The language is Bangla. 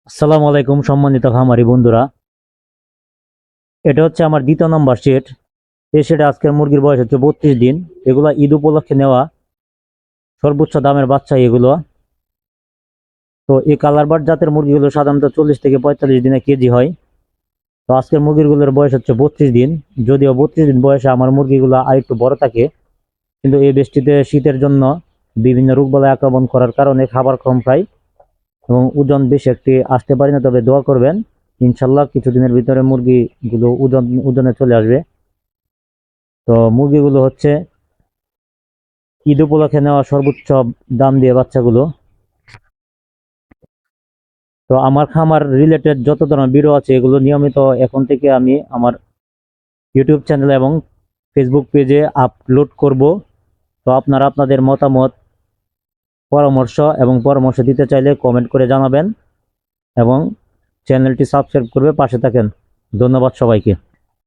আসসালামু আলাইকুম সম্মানিত খামারি বন্ধুরা। এটা হচ্ছে আমার দ্বিতীয় নম্বর সেট। এই সেটে আজকের মুরগির বয়স হচ্ছে 32 দিন। এগুলো ঈদ উপলক্ষে নেওয়া সর্বোচ্চ দামের বাচ্চা এগুলো। তো এই কালার বার্ড জাতের মুরগিগুলো সাধারণত 40 থেকে 45 দিনে কেজি হয়। তো আজকের মুরগিগুলোর বয়স হচ্ছে 32 দিন। যদিও 32 দিন বয়সে আমার মুরগিগুলো আর একটু বড় থাকে, কিন্তু এই বৃষ্টিতে শীতের জন্য বিভিন্ন রোগবালাই আক্রমণ করার কারণে খাবার কম খাই এবং ওজন বেশি একটি আসতে পারি না। তবে দোয়া করবেন, ইনশাল্লাহ কিছুদিনের ভিতরে মুরগিগুলো ওজনে চলে আসবে। তো মুরগিগুলো হচ্ছে ঈদ উপলক্ষে নেওয়া সর্বোচ্চ দাম দিয়ে বাচ্চাগুলো। তো আমার খামার রিলেটেড যত ধরনের ভিডিও আছে এগুলো নিয়মিত এখন থেকে আমি আমার ইউটিউব চ্যানেল এবং ফেসবুক পেজে আপলোড করব। তো আপনারা আপনাদের মতামত, পরামর্শ দিতে চাইলে কমেন্ট করে জানাবেন এবং চ্যানেলটি সাবস্ক্রাইব করবে পাশে থাকেন। ধন্যবাদ সবাইকে।